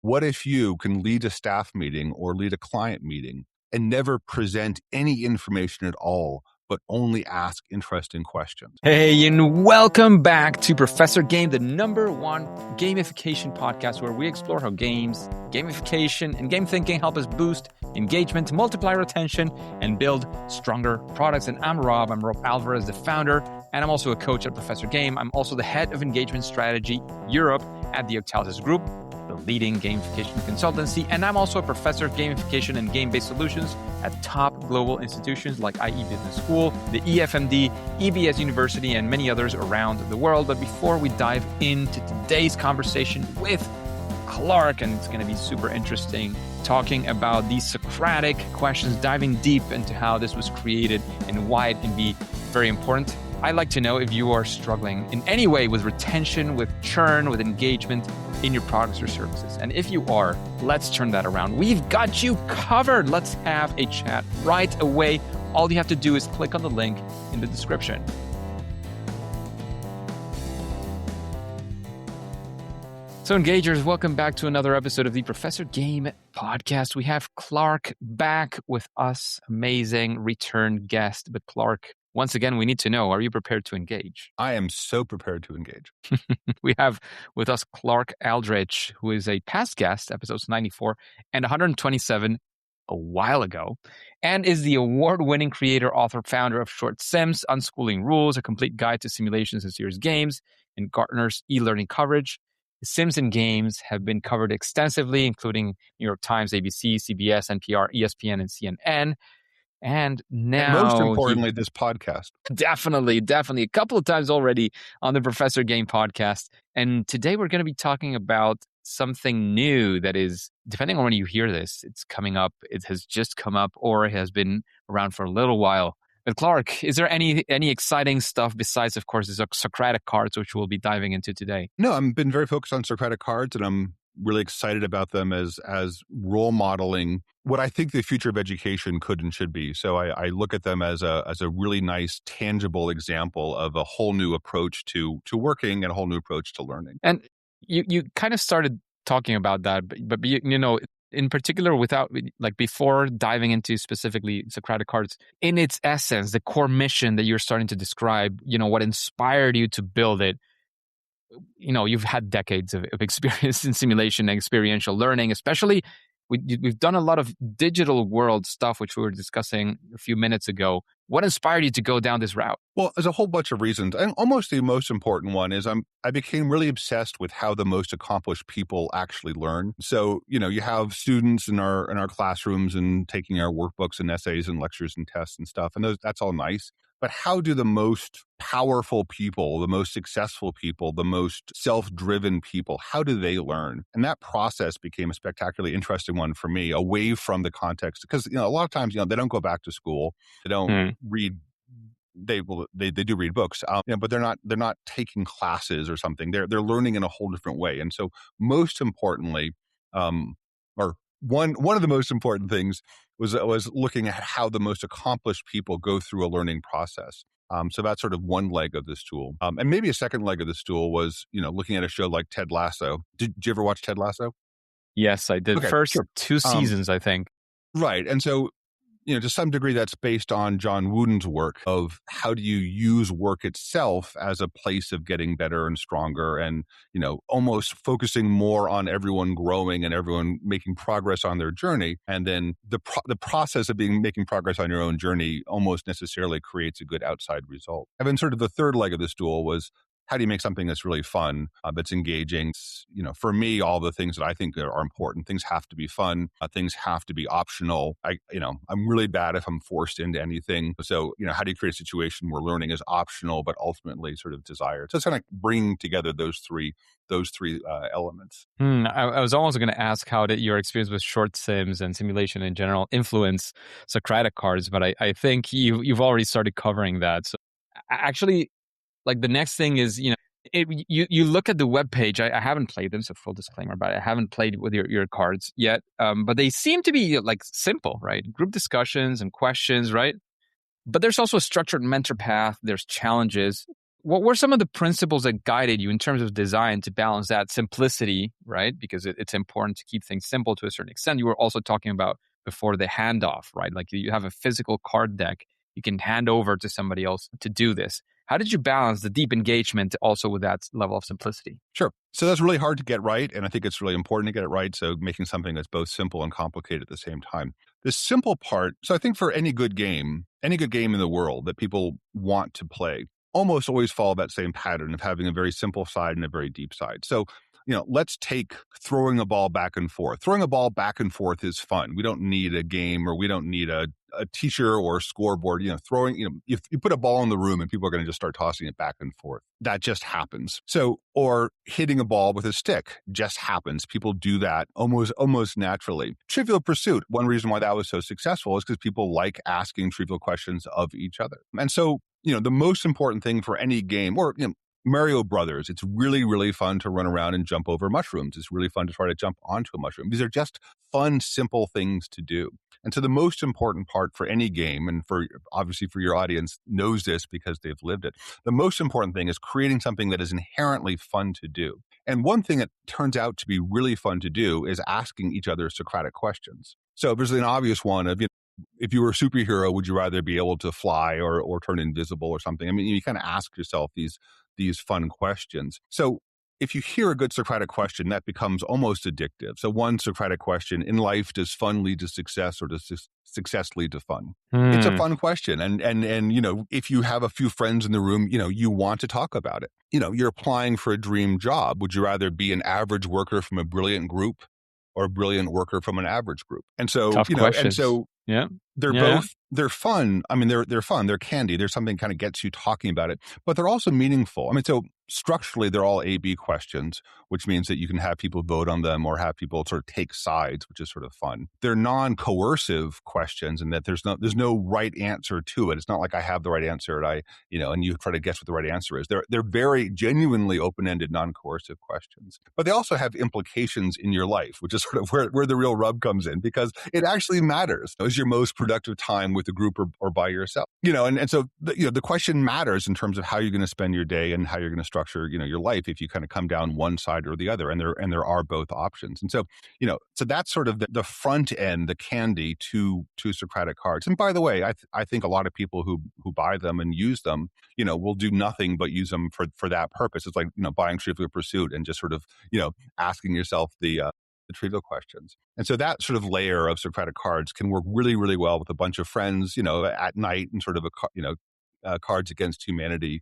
What if you can lead a staff meeting or lead a client meeting and never present any information at all, but only ask interesting questions? Hey, and welcome back to Professor Game, the #1 gamification podcast where we explore how games, gamification, and game thinking help us boost engagement, multiply retention, and build stronger products. And I'm Rob Alvarez, the founder, and I'm also a coach at Professor Game. I'm also the head of engagement strategy Europe at the Octaltis Group, the leading gamification consultancy, and I'm also a professor of gamification and game-based solutions at top global institutions like IE Business School, the EFMD, EBS University, and many others around the world. But before we dive into today's conversation with Clark, and it's going to be super interesting, talking about these Socratic questions, diving deep into how this was created and why it can be very important. I'd like to know if you are struggling in any way with retention, with churn, with engagement in your products or services. And if you are, let's turn that around. We've got you covered. Let's have a chat right away. All you have to do is click on the link in the description. So engagers, welcome back to another episode of the Professor Game podcast. We have Clark back with us, amazing return guest. But Clark, once again, we need to know, are you prepared to engage? I am so prepared to engage. We have with us Clark Aldrich, who is a past guest, episodes 94 and 127 a while ago, and is the award-winning creator, author, founder of Short Sims, Unschooling Rules, a complete guide to simulations and serious games, and Gartner's eLearning coverage. Sims and games have been covered extensively, including New York Times, ABC, CBS, NPR, ESPN, and CNN. And now, most importantly, this podcast. Definitely. A couple of times already on the Professor Game podcast. And today we're going to be talking about something new that is, depending on when you hear this, it's coming up, it has just come up, or it has been around for a little while. But Clark, is there any exciting stuff besides, of course, the Socratic Cards, which we'll be diving into today? No, I've been very focused on Socratic Cards, and I'm really excited about them as role modeling what I think the future of education could and should be. So I look at them as a really nice, tangible example of a whole new approach to working and a whole new approach to learning. And you kind of started talking about that, but you know, in particular, before diving into specifically Socratic Cards, in its essence, the core mission that you're starting to describe, you know, what inspired you to build it. You know, you've had decades of experience in simulation and experiential learning, especially we've done a lot of digital world stuff, which we were discussing a few minutes ago. What inspired you to go down this route? Well, there's a whole bunch of reasons. And almost the most important one is I became really obsessed with how the most accomplished people actually learn. So, you know, you have students in our classrooms and taking our workbooks and essays and lectures and tests and stuff. And that's all nice. But how do the most powerful people, the most successful people, the most self-driven people, how do they learn? And that process became a spectacularly interesting one for me, away from the context. Because, you know, a lot of times, you know, they don't go back to school. They don't read. They do read books, you know, but they're not taking classes or something. They're learning in a whole different way. And so, most importantly, or one of the most important things was looking at how the most accomplished people go through a learning process. So that's sort of one leg of the stool. And maybe a second leg of the stool was, you know, looking at a show like Ted Lasso. Did you ever watch Ted Lasso? Yes, I did. Okay, First sure. 2 seasons, I think. Right. And so, you know, to some degree, that's based on John Wooden's work of how do you use work itself as a place of getting better and stronger, and, you know, almost focusing more on everyone growing and everyone making progress on their journey. And then the process of making progress on your own journey almost necessarily creates a good outside result. And then sort of the third leg of the stool was, how do you make something that's really fun, that's engaging? You know, for me, all the things that I think are important, things have to be fun. Things have to be optional. I'm really bad if I'm forced into anything. So, you know, how do you create a situation where learning is optional, but ultimately sort of desired? So it's kind of bringing together those three elements. I was almost going to ask how did your experience with short sims and simulation in general influence Socratic Cards, but I think you've already started covering that. So actually, like the next thing is, you know, you look at the webpage. I haven't played them, so full disclaimer, but I haven't played with your cards yet. But they seem to be like simple, right? Group discussions and questions, right? But there's also a structured mentor path. There's challenges. what were some of the principles that guided you in terms of design to balance that simplicity, right? Because it's important to keep things simple to a certain extent. You were also talking about before the handoff, right? Like you have a physical card deck you can hand over to somebody else to do this. How did you balance the deep engagement also with that level of simplicity? Sure. So that's really hard to get right. And I think it's really important to get it right. So making something that's both simple and complicated at the same time. The simple part, so I think for any good game in the world that people want to play, almost always follow that same pattern of having a very simple side and a very deep side. So, let's take throwing a ball back and forth. Throwing a ball back and forth is fun. We don't need a game, or we don't need a teacher or a scoreboard. If you put a ball in the room and people are going to just start tossing it back and forth, that just happens. So, or hitting a ball with a stick just happens. People do that almost naturally. Trivial Pursuit, one reason why that was so successful is because people like asking trivial questions of each other. And so, the most important thing for any game, or Mario Brothers, it's really, really fun to run around and jump over mushrooms. It's really fun to try to jump onto a mushroom. These are just fun, simple things to do. And so the most important part for any game, and obviously for your audience knows this because they've lived it, the most important thing is creating something that is inherently fun to do. And one thing that turns out to be really fun to do is asking each other Socratic questions. So there's an obvious one of, if you were a superhero, would you rather be able to fly or turn invisible or something? I mean, you kind of ask yourself these fun questions. So if you hear a good Socratic question, that becomes almost addictive. So one Socratic question: in life, does fun lead to success, or does success lead to fun? It's a fun question. And if you have a few friends in the room, you want to talk about it. You're applying for a dream job. Would you rather be an average worker from a brilliant group or a brilliant worker from an average group? And so, Tough questions. Yeah. They're fun. I mean, they're fun. They're candy. There's something kind of gets you talking about it, but they're also meaningful. I mean, so structurally, they're all A/B questions, which means that you can have people vote on them or have people sort of take sides, which is sort of fun. They're non-coercive questions, and that there's no right answer to it. It's not like I have the right answer and and you try to guess what the right answer is. They're very genuinely open-ended, non-coercive questions, but they also have implications in your life, which is sort of where the real rub comes in, because it actually matters. Is your most productive time with a group or by yourself? And so the question matters in terms of how you're going to spend your day and how you're going to structure your life if you kind of come down one side or the other, and there are both options. And so so that's sort of the front end, the candy to Socratic cards. And by the way, I think a lot of people who buy them and use them will do nothing but use them for that purpose. It's like buying Trivial Pursuit and just sort of asking yourself the trivial questions. And so that sort of layer of Socratic cards can work really, really well with a bunch of friends, at night, and sort of a Cards Against Humanity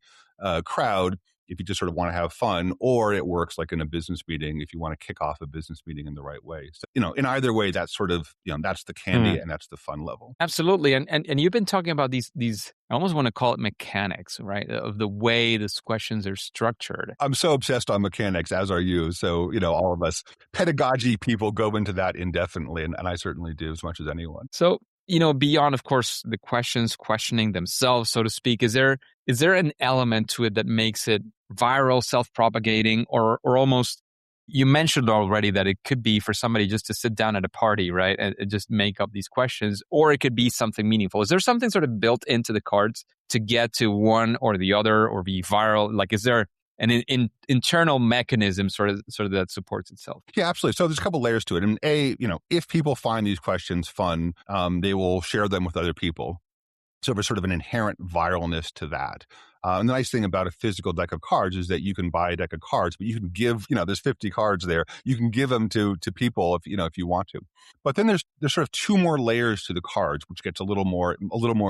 crowd, if you just sort of want to have fun, or it works like in a business meeting if you want to kick off a business meeting in the right way. So, in either way, that's sort of, that's the candy and that's the fun level. Absolutely. And you've been talking about these, I almost want to call it mechanics, right? Of the way these questions are structured. I'm so obsessed on mechanics, as are you. So, all of us pedagogy people go into that indefinitely. And I certainly do, as much as anyone. So, beyond, of course, the questions questioning themselves, so to speak, is there an element to it that makes it viral, self-propagating, or almost, you mentioned already that it could be for somebody just to sit down at a party, right, and just make up these questions, or it could be something meaningful. Is there something sort of built into the cards to get to one or the other or be viral? Like, is there an internal mechanism sort of that supports itself? Yeah, absolutely. So there's a couple layers to it. And if people find these questions fun, they will share them with other people. So there's sort of an inherent viralness to that. And the nice thing about a physical deck of cards is that you can buy a deck of cards, but you can give, there's 50 cards there. You can give them to people if you want to. But then there's sort of two more layers to the cards, which gets a little more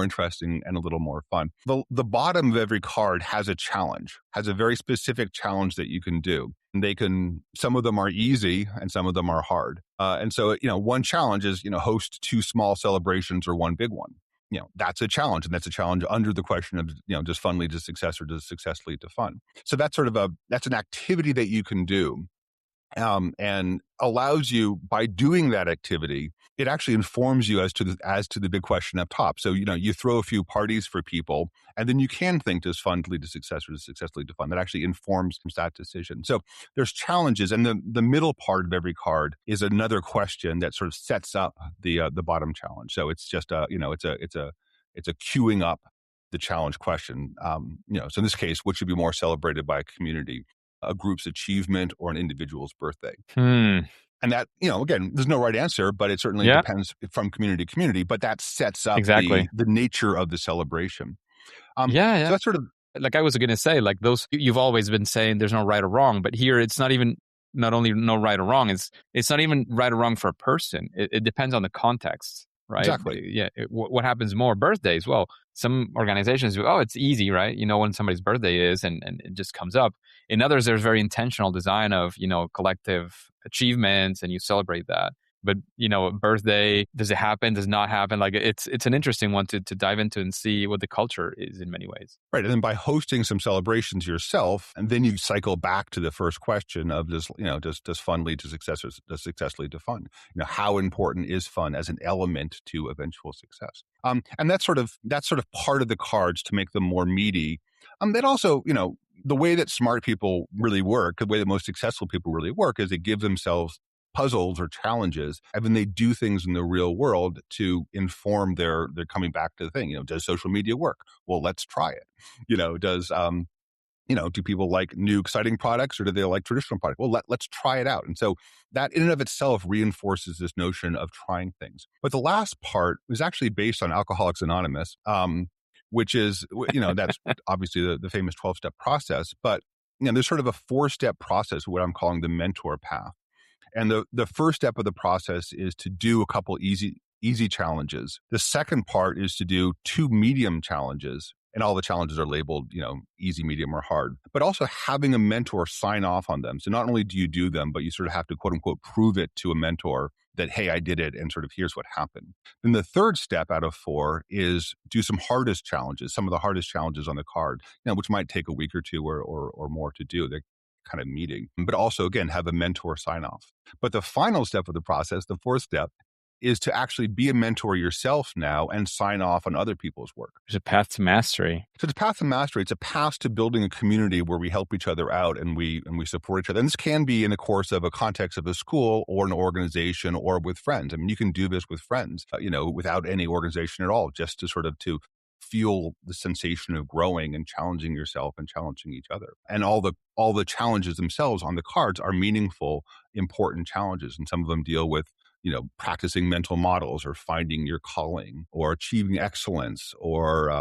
interesting and a little more fun. The bottom of every card has a challenge, has a very specific challenge that you can do. And some of them are easy and some of them are hard. And so, one challenge is, host 2 small celebrations or 1 big one. That's a challenge, and that's a challenge under the question of, does fun lead to success or does success lead to fun? So that's that's an activity that you can do, and allows you, by doing that activity, it actually informs you as to the big question up top. So, you throw a few parties for people, and then you can think, does fun lead to success or does success lead to fun? That actually informs that decision. So there's challenges, and the middle part of every card is another question that sort of sets up the bottom challenge. So it's just it's a queuing up the challenge question. So in this case, what should be more celebrated by a community, a group's achievement or an individual's birthday? And that, again, there's no right answer, but it certainly Yeah, depends from community to community, but that sets up exactly. the nature of the celebration. Yeah, So yeah. that's sort of Like I was going to say, like those, you've always been saying there's no right or wrong, but here it's not even, not only no right or wrong, it's not even right or wrong for a person. It depends on the context, right? exactly. Yeah. What happens more? Birthdays. Well, some organizations do, oh, it's easy, right? You know when somebody's birthday is, and it just comes up. In others, there's very intentional design of, collective achievements, and you celebrate that. But birthday, does it happen? Does not happen? Like it's an interesting one to dive into and see what the culture is in many ways. Right. And then by hosting some celebrations yourself, and then you cycle back to the first question of does fun lead to success, or does success lead to fun? How important is fun as an element to eventual success? And that's sort of part of the cards to make them more meaty. That also, the way that smart people really work, the way that most successful people really work is they give themselves puzzles or challenges, and then they do things in the real world to inform their coming back to the thing. Does social media work? Well, let's try it. Does do people like new exciting products, or do they like traditional products? Well, let's try it out. And so that in and of itself reinforces this notion of trying things. But the last part is actually based on Alcoholics Anonymous, which is, that's obviously the famous 12-step process. But there's sort of a 4-step process, what I'm calling the mentor path. And the first step of the process is to do a couple easy challenges. The second part is to do 2 medium challenges, and all the challenges are labeled, easy, medium, or hard, but also having a mentor sign off on them. So not only do you do them, but you sort of have to, quote unquote, prove it to a mentor that, hey, I did it, and sort of here's what happened. Then the third step out of 4 is do some hardest challenges, some of the hardest challenges on the card, which might take a week or 2 or more to do. They're kind of meeting, but also, again, have a mentor sign off. But the final step of the process, the 4th step, is to actually be a mentor yourself now and sign off on other people's work. There's a path to mastery. So it's a path to mastery. It's a path to building a community where we help each other out and we support each other. And this can be in the course of a context of a school or an organization or with friends. I mean, you can do this with friends, without any organization at all, just to sort of to feel the sensation of growing and challenging yourself and challenging each other. And all the challenges themselves on the cards are meaningful, important challenges. And some of them deal with practicing mental models, or finding your calling, or achieving excellence, or,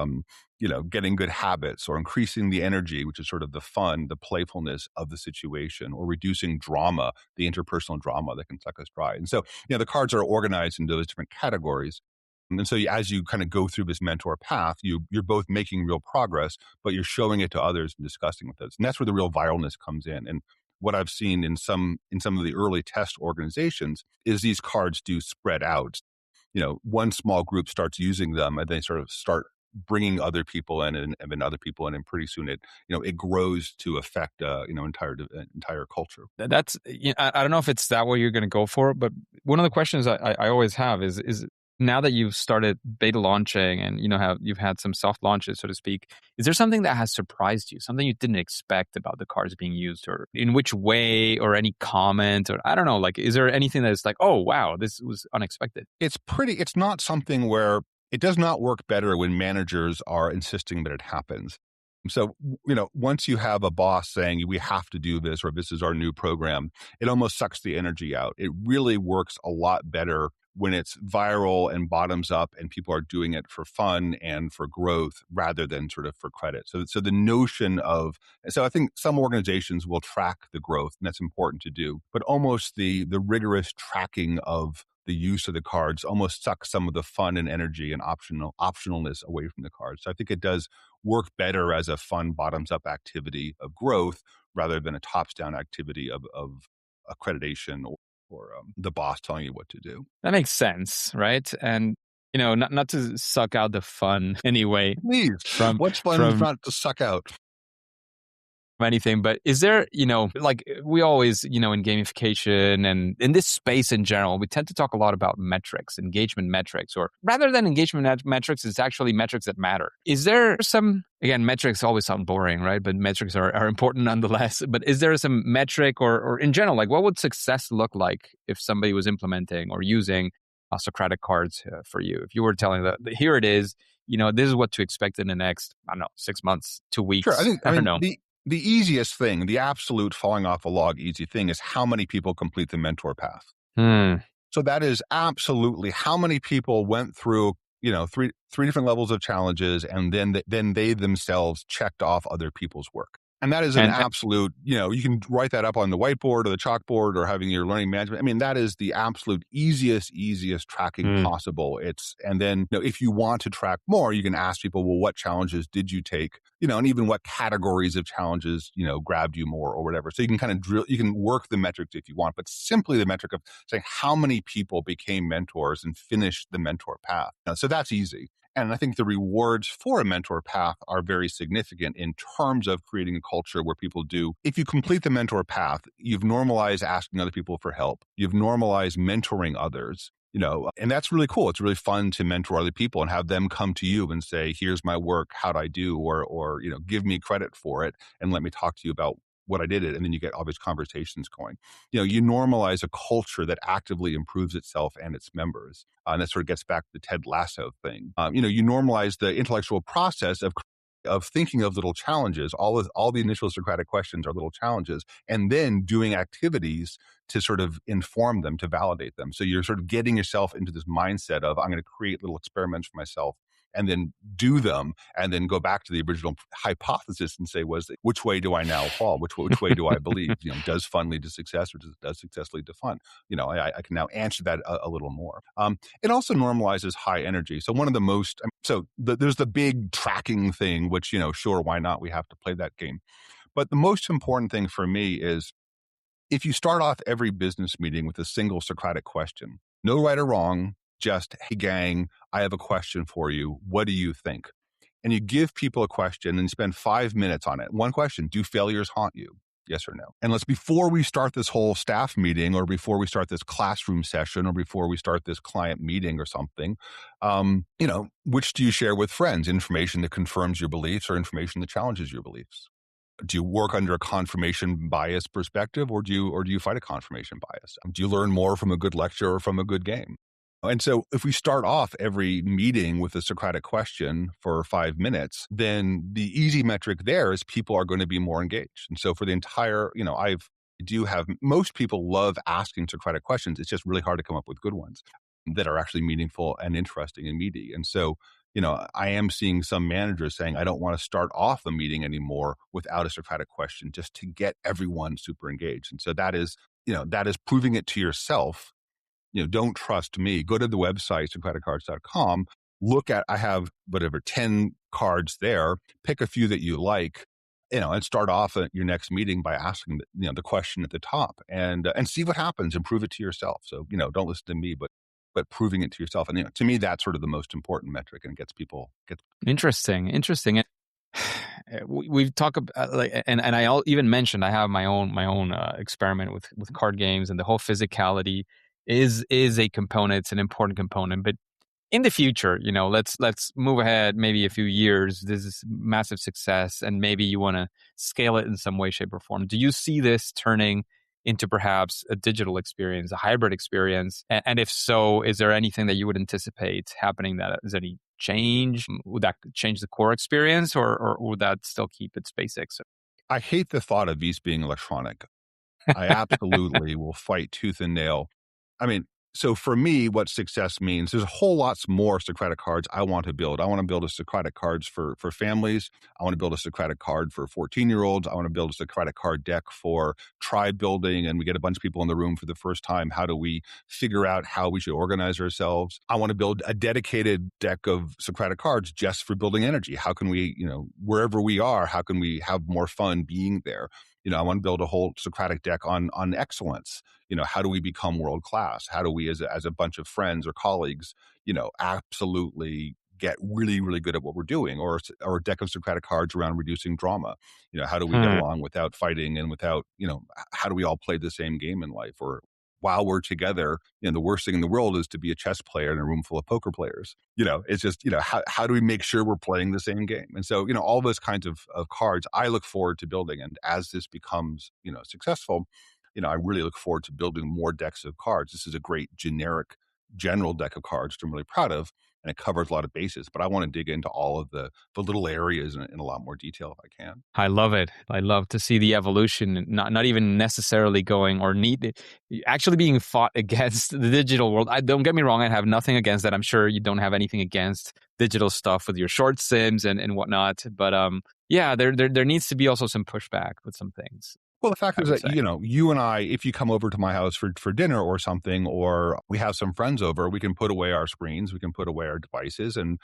getting good habits, or increasing the energy, which is sort of the fun, the playfulness of the situation, or reducing drama, the interpersonal drama that can suck us dry. And so, the cards are organized into those different categories. And so as you kind of go through this mentor path, you're both making real progress, but you're showing it to others and discussing with others. And that's where the real viralness comes in. And what I've seen in some of the early test organizations is these cards do spread out. One small group starts using them, and they sort of start bringing other people in, and then other people in, and pretty soon it grows to affect entire culture. That's I don't know if it's that way you're going to go for it, but one of the questions I always have is now that you've started beta launching and you've had some soft launches, so to speak, is there something that has surprised you, something you didn't expect about the cards being used, or in which way, or any comment, or I don't know, like, is there anything that's like, oh wow, this was unexpected? It's not something where it does not work better when managers are insisting that it happens. So, once you have a boss saying we have to do this, or this is our new program, it almost sucks the energy out. It really works a lot better when it's viral and bottoms up, and people are doing it for fun and for growth rather than sort of for credit. So the notion of, so I think some organizations will track the growth, and that's important to do, but almost the rigorous tracking of the use of the cards almost sucks some of the fun and energy and optionalness away from the cards. So I think it does work better as a fun bottoms up activity of growth rather than a tops down activity of accreditation or the boss telling you what to do. That makes sense, right? And not to suck out the fun anyway. Please, from what's fun is not to suck out anything, but is there, like we always, in gamification and in this space in general, we tend to talk a lot about metrics, engagement metrics, or rather than engagement metrics, it's actually metrics that matter. Is there some, again, metrics always sound boring, right? But metrics are important nonetheless. But is there some metric or in general, like what would success look like if somebody was implementing or using Socratic Cards for you? If you were telling that here it is, this is what to expect in the next, I don't know, 6 months, 2 Sure. weeks. I I don't mean, know. the easiest thing, the absolute falling off a log easy thing is how many people complete the mentor path. Hmm. So that is absolutely how many people went through, three different levels of challenges, and then they themselves checked off other people's work. And that is an And absolute, you can write that up on the whiteboard or the chalkboard or having your learning management. I mean, that is the absolute easiest tracking hmm. possible. And then, if you want to track more, you can ask people, well, what challenges did you take? And even what categories of challenges, grabbed you more or whatever. So you can kind of you can work the metrics if you want, but simply the metric of saying how many people became mentors and finished the mentor path. So that's easy. And I think the rewards for a mentor path are very significant in terms of creating a culture where people do. If you complete the mentor path, you've normalized asking other people for help. You've normalized mentoring others. And that's really cool. It's really fun to mentor other people and have them come to you and say, here's my work, how'd I do? Or give me credit for it and let me talk to you about what I did it. And then you get all these conversations going. You normalize a culture that actively improves itself and its members. And that sort of gets back to the Ted Lasso thing. You normalize the intellectual process of thinking of little challenges. All the initial Socratic questions are little challenges, and then doing activities to sort of inform them, to validate them. So you're sort of getting yourself into this mindset of, I'm going to create little experiments for myself and then do them and then go back to the original hypothesis and say, which way do I now fall? Which way do I believe? Does fun lead to success, or does success lead to fun? I can now answer that a little more. It also normalizes high energy. So one of the most, there's the big tracking thing, which, sure, why not? We have to play that game. But the most important thing for me is if you start off every business meeting with a single Socratic question, no right or wrong, just, hey, gang, I have a question for you. What do you think? And you give people a question and spend 5 minutes on it. One question: do failures haunt you? Yes or no? And before we start this whole staff meeting, or before we start this classroom session, or before we start this client meeting or something, which do you share with friends? Information that confirms your beliefs or information that challenges your beliefs? Do you work under a confirmation bias perspective, or do you fight a confirmation bias? Do you learn more from a good lecture or from a good game? And so if we start off every meeting with a Socratic question for 5 minutes, then the easy metric there is people are going to be more engaged. And so for the entire, most people love asking Socratic questions. It's just really hard to come up with good ones that are actually meaningful and interesting and meaty. And so, I am seeing some managers saying, I don't want to start off a meeting anymore without a Socratic question, just to get everyone super engaged. And so that is proving it to yourself. Don't trust me. Go to the website, socraticcards.com. I have 10 cards there. Pick a few that you like, and start off at your next meeting by asking, the question at the top, and see what happens and prove it to yourself. So, don't listen to me, but proving it to yourself. And to me, that's sort of the most important metric, and gets people. Interesting. We've talked about and even mentioned I have my own experiment with card games, and the whole physicality is a component. It's an important component, but in the future, let's move ahead maybe a few years. This is massive success, and maybe you want to scale it in some way, shape, or form. Do you see this turning into perhaps a digital experience, a hybrid experience? And if so, is there anything that you would anticipate happening? That is any change? Would that change the core experience, or would that still keep its basics? I hate the thought of these being electronic. I absolutely will fight tooth and nail. I mean, so for me, what success means, there's a whole lots more Socratic cards I want to build. I want to build a Socratic cards for families. I want to build a Socratic card for 14-year-olds. I want to build a Socratic card deck for tribe building, and we get a bunch of people in the room for the first time. How do we figure out how we should organize ourselves? I want to build a dedicated deck of Socratic cards just for building energy. How can we, wherever we are, how can we have more fun being there? I want to build a whole Socratic deck on excellence. How do we become world class? How do we, as a bunch of friends or colleagues, absolutely get really, really good at what we're doing? Or a deck of Socratic cards around reducing drama. How do we get along without fighting, and without, how do we all play the same game in life? Or while we're together, the worst thing in the world is to be a chess player in a room full of poker players. It's just, how do we make sure we're playing the same game? And so, all those kinds of cards I look forward to building. And as this becomes, successful, I really look forward to building more decks of cards. This is a great generic general deck of cards, which I'm really proud of, and it covers a lot of bases. But I want to dig into all of the little areas in a lot more detail if I can. I love it. I love to see the evolution, not even necessarily going or actually being fought against the digital world. Don't get me wrong, I have nothing against that. I'm sure you don't have anything against digital stuff with your short sims and whatnot. But yeah, there needs to be also some pushback with some things. Well, the fact I is would that, say. you and I, if you come over to my house for dinner or something, or we have some friends over, we can put away our screens, we can put away our devices and,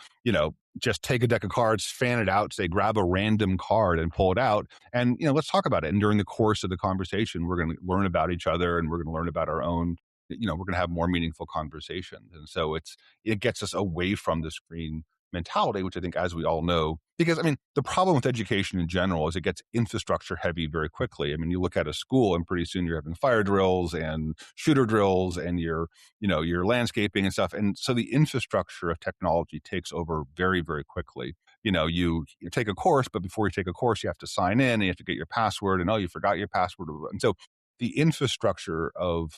just take a deck of cards, fan it out, say, grab a random card and pull it out. And, let's talk about it. And during the course of the conversation, we're going to learn about each other and we're going to learn about our own, we're going to have more meaningful conversations. And so it gets us away from the screen mentality, which I think, as we all know, because the problem with education in general is it gets infrastructure heavy very quickly. You look at a school and pretty soon you're having fire drills and shooter drills and your landscaping and stuff. And so the infrastructure of technology takes over very, very quickly. You take a course, but before you take a course, you have to sign in and you have to get your password, and you forgot your password. And so the infrastructure of,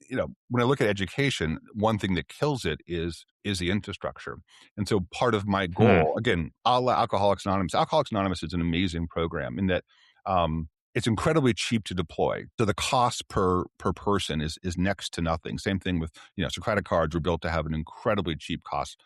when I look at education, one thing that kills it is the infrastructure. And so part of my goal, again, a la Alcoholics Anonymous is an amazing program in that it's incredibly cheap to deploy. So the cost per person is next to nothing. Same thing with, Socratic Cards were built to have an incredibly cheap cost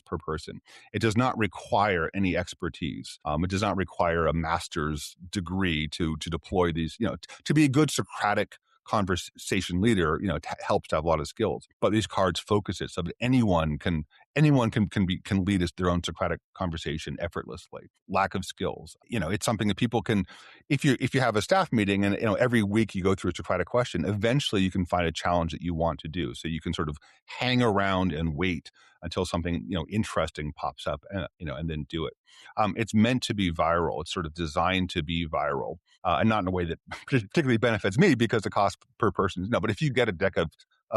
per person. It does not require any expertise. It does not require a master's degree to deploy these, to be a good Socratic conversation leader, it helps to have a lot of skills. But these cards focus it so that anyone can lead their own Socratic conversation effortlessly. Lack of skills, it's something that people can. If you have a staff meeting and every week you go through a Socratic question, eventually you can find a challenge that you want to do. So you can sort of hang around and wait until something interesting pops up, and then do it. It's meant to be viral. It's sort of designed to be viral, and not in a way that particularly benefits me because the cost per person is no. But if you get a deck of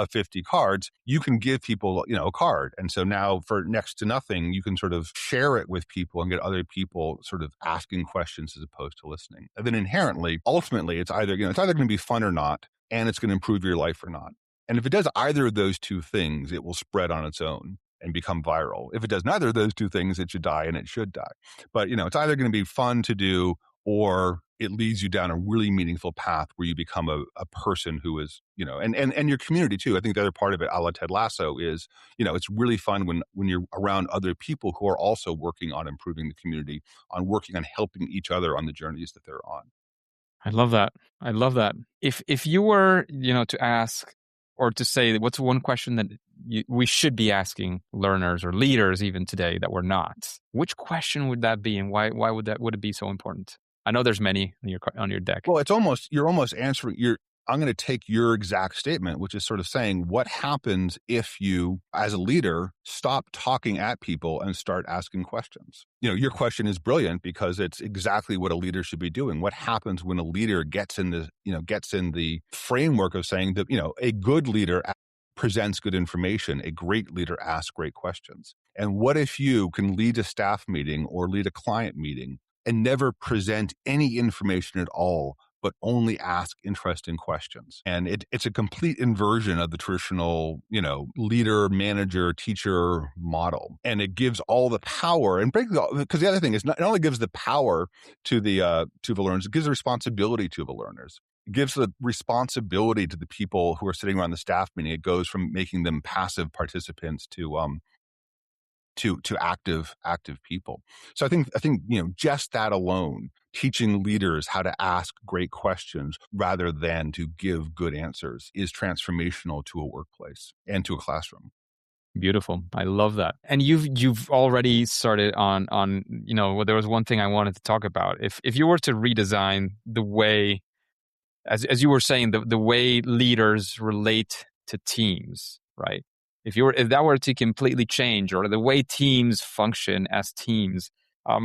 50 cards, you can give people, a card. And so now for next to nothing, you can sort of share it with people and get other people sort of asking questions as opposed to listening. And then inherently, ultimately, it's either going to be fun or not, and it's going to improve your life or not. And if it does either of those two things, it will spread on its own and become viral. If it does neither of those two things, it should die, and it should die. But, it's either going to be fun to do, or it leads you down a really meaningful path where you become a person who is, and your community too. I think the other part of it, a la Ted Lasso, is, it's really fun when you're around other people who are also working on improving the community, on working on helping each other on the journeys that they're on. I love that. I love that. If you were, to ask or to say what's one question that we should be asking learners or leaders even today that we're not, which question would that be, and why would it be so important? I know there's many on your deck. Well, you're almost answering I'm going to take your exact statement, which is sort of saying, what happens if you, as a leader, stop talking at people and start asking questions? Your question is brilliant because it's exactly what a leader should be doing. What happens when a leader gets in the framework of saying that, a good leader presents good information, a great leader asks great questions. And what if you can lead a staff meeting or lead a client meeting and never present any information at all, but only ask interesting questions? And it's a complete inversion of the traditional, leader, manager, teacher model. And it gives all the power, and because the other thing is, not only gives the power to the learners, it gives the responsibility to the learners. It gives the responsibility to the people who are sitting around the staff meeting. It goes from making them passive participants to active people. So I think just that alone, teaching leaders how to ask great questions rather than to give good answers, is transformational to a workplace and to a classroom. Beautiful. I love that. And you've already started on there was one thing I wanted to talk about. If you were to redesign the way, as you were saying, the way leaders relate to teams, right? If that were to completely change, or the way teams function as teams, of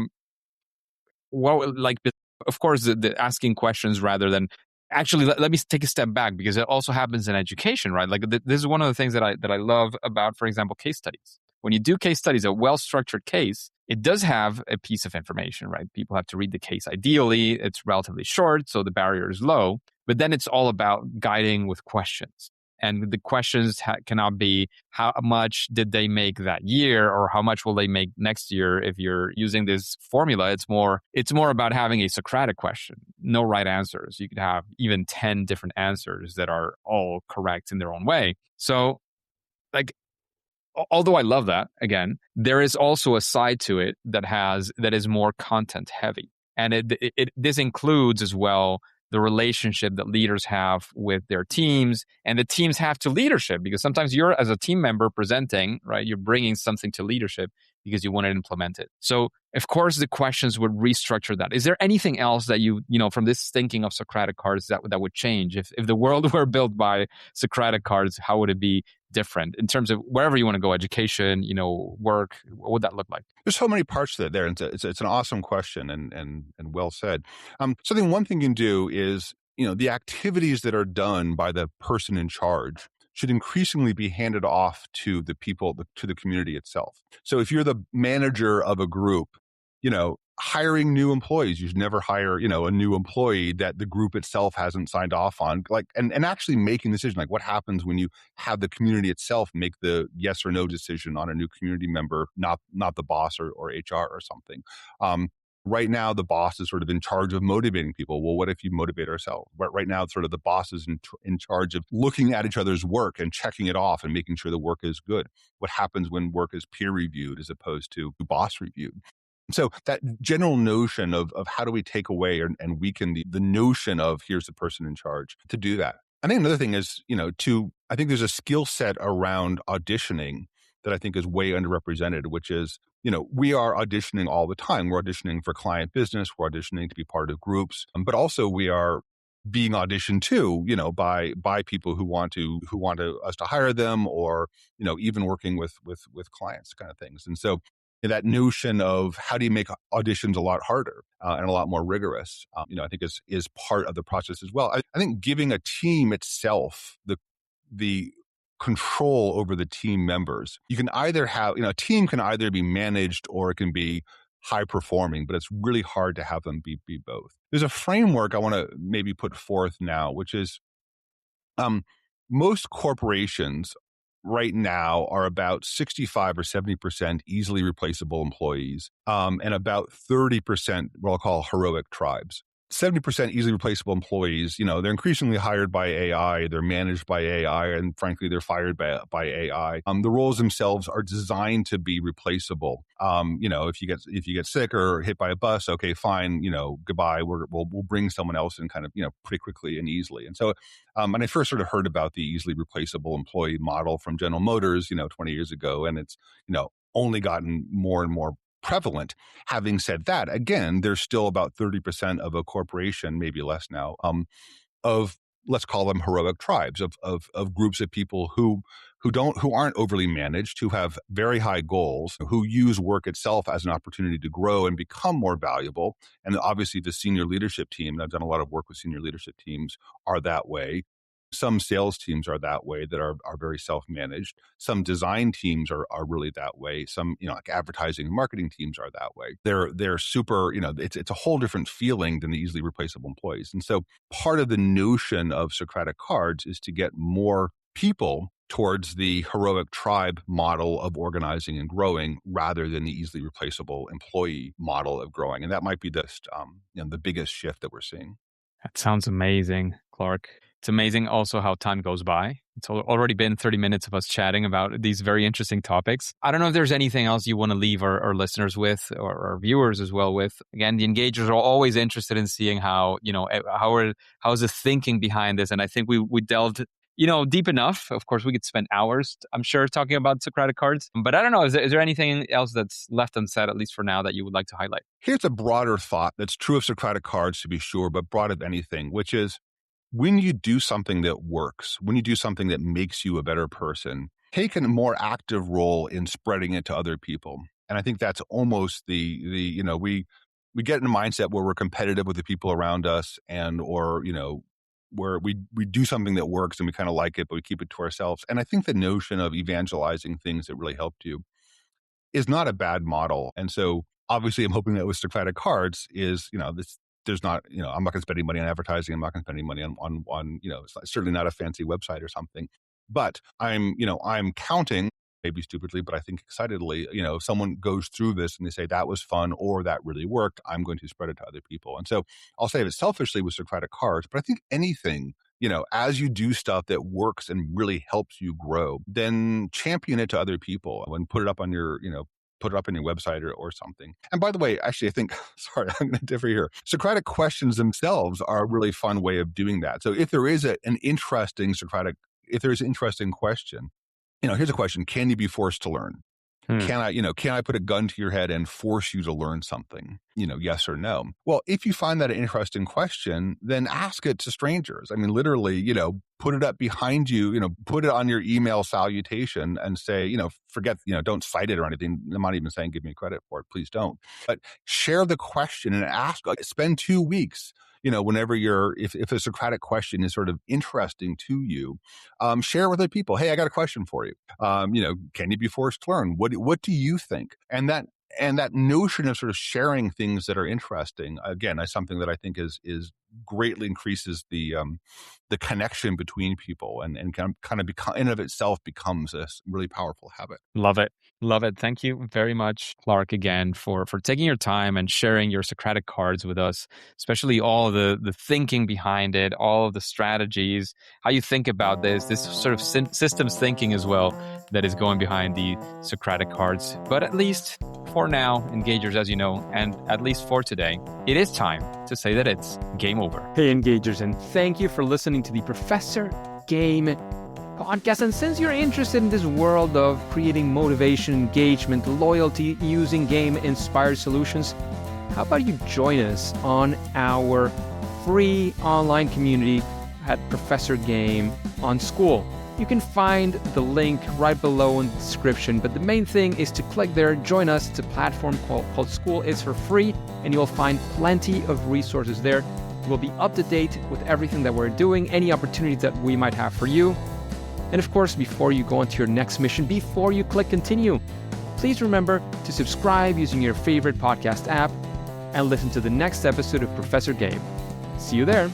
course, the asking questions rather than actually, let me take a step back, because it also happens in education, right? Like this is one of the things that I love about, for example, case studies. When you do case studies, a well-structured case, it does have a piece of information, right? People have to read the case. Ideally, it's relatively short, so the barrier is low, but then it's all about guiding with questions. And the questions cannot be how much did they make that year or how much will they make next year. If you're using this formula, it's more about having a Socratic question. No right answers. You could have even 10 different answers that are all correct in their own way. So like, although I love that, again, there is also a side to it that is more content heavy. And this includes as well the relationship that leaders have with their teams, and the teams have to leadership, because sometimes you're, as a team member presenting, right, you're bringing something to leadership because you want to implement it. So of course the questions would restructure that. Is there anything else that you know, from this thinking of Socratic cards that would change? If the world were built by Socratic cards, how would it be different in terms of wherever you want to go, education, you know, work? What would that look like? There's so many parts to it there. And it's an awesome question and well said. One thing you can do is, you know, the activities that are done by the person in charge should increasingly be handed off to the people, to the community itself. So if you're the manager of a group, you know, hiring new employees, you should never hire, you know, a new employee that the group itself hasn't signed off on. Like, and actually making the decision, like what happens when you have the community itself make the yes or no decision on a new community member, not the boss or HR or something. Right now, the boss is sort of in charge of motivating people. Well, what if you motivate ourselves? Right now, sort of the boss is in charge of looking at each other's work and checking it off and making sure the work is good. What happens when work is peer reviewed as opposed to boss reviewed? So that general notion of how do we take away and weaken the notion of here's the person in charge to do that. I think another thing is, you know, I think there's a skill set around auditioning that I think is way underrepresented, which is, you know, we are auditioning all the time. We're auditioning for client business. We're auditioning to be part of groups, but also we are being auditioned too, you know, by people who want us to hire them, or, you know, even working with clients kind of things. And so that notion of how do you make auditions a lot harder and a lot more rigorous, you know, I think is part of the process as well. I think giving a team itself the control over the team members. You can either have, you know, a team can either be managed or it can be high performing, but it's really hard to have them be both. There's a framework I want to maybe put forth now, which is most corporations right now are about 65 or 70% easily replaceable employees, and about 30% what I'll call heroic tribes. 70% easily replaceable employees, you know, they're increasingly hired by AI, they're managed by AI, and frankly, they're fired by AI. The roles themselves are designed to be replaceable. You know, if you get sick or hit by a bus, okay, fine, you know, goodbye. We'll bring someone else in kind of, you know, pretty quickly and easily. And so, and I first sort of heard about the easily replaceable employee model from General Motors, you know, 20 years ago, and it's, you know, only gotten more and more prevalent. Having said that, again, there's still about 30% of a corporation, maybe less now, of, let's call them heroic tribes of groups of people who aren't overly managed, who have very high goals, who use work itself as an opportunity to grow and become more valuable. And obviously the senior leadership team, and I've done a lot of work with senior leadership teams, are that way. Some sales teams are that way, that are very self-managed. Some design teams are really that way. Some, you know, like advertising and marketing teams are that way. They're super, you know, it's a whole different feeling than the easily replaceable employees. And so part of the notion of Socratic Cards is to get more people towards the heroic tribe model of organizing and growing rather than the easily replaceable employee model of growing. And that might be just, you know, the biggest shift that we're seeing. That sounds amazing, Clark. It's amazing also how time goes by. It's already been 30 minutes of us chatting about these very interesting topics. I don't know if there's anything else you want to leave our listeners with, or our viewers as well with. Again, the engagers are always interested in seeing how, you know, how is the thinking behind this. And I think we delved, you know, deep enough. Of course, we could spend hours, I'm sure, talking about Socratic Cards. But I don't know, is there anything else that's left unsaid, at least for now, that you would like to highlight? Here's a broader thought that's true of Socratic Cards, to be sure, but broad of anything, which is, when you do something that works, when you do something that makes you a better person, take a more active role in spreading it to other people. And I think that's almost the you know, we get in a mindset where we're competitive with the people around us, and, or, you know, where we do something that works and we kind of like it, but we keep it to ourselves. And I think the notion of evangelizing things that really helped you is not a bad model. And so obviously I'm hoping that with Socratic Cards is, you know, there's not, you know, I'm not going to spend any money on advertising. I'm not going to spend any money on, you know, it's certainly not a fancy website or something. But I'm counting, maybe stupidly, but I think excitedly, if someone goes through this and they say that was fun or that really worked, I'm going to spread it to other people. And so I'll say it selfishly with Socratic Cards, but I think anything, as you do stuff that works and really helps you grow, then champion it to other people and put it up on your, put it up on your website or something. And by the way, actually, I think, sorry, I'm going to differ here. Socratic questions themselves are a really fun way of doing that. So if there is an interesting question, here's a question: can you be forced to learn? Can I put a gun to your head and force you to learn something? Yes or no? Well, if you find that an interesting question, then ask it to strangers. I mean, literally, put it up behind you, put it on your email salutation and say, forget, don't cite it or anything. I'm not even saying give me credit for it. Please don't. But share the question and spend 2 weeks, whenever if a Socratic question is sort of interesting to you, share with other people. Hey, I got a question for you. Can you be forced to learn? What do you think? And that notion of sort of sharing things that are interesting, again, is something that I think is greatly increases the connection between people and kind of in and of itself becomes a really powerful habit. Love it. Love it. Thank you very much, Clark, again, for taking your time and sharing your Socratic Cards with us, especially all the thinking behind it, all of the strategies, how you think about this sort of systems thinking as well that is going behind the Socratic Cards. But at least for now, engagers, as you know, and at least for today, it is time to say that it's game over. Hey, engagers, and thank you for listening to the Professor Game podcast. And since you're interested in this world of creating motivation, engagement, loyalty using game-inspired solutions, how about you join us on our free online community at Professor Game on School. You can find the link right below in the description, but the main thing is to click there, join us. It's a platform called School. It's for free, and you'll find plenty of resources there. We'll be up to date with everything that we're doing, any opportunities that we might have for you. And of course, before you go on to your next mission, before you click continue, please remember to subscribe using your favorite podcast app and listen to the next episode of Professor Game. See you there.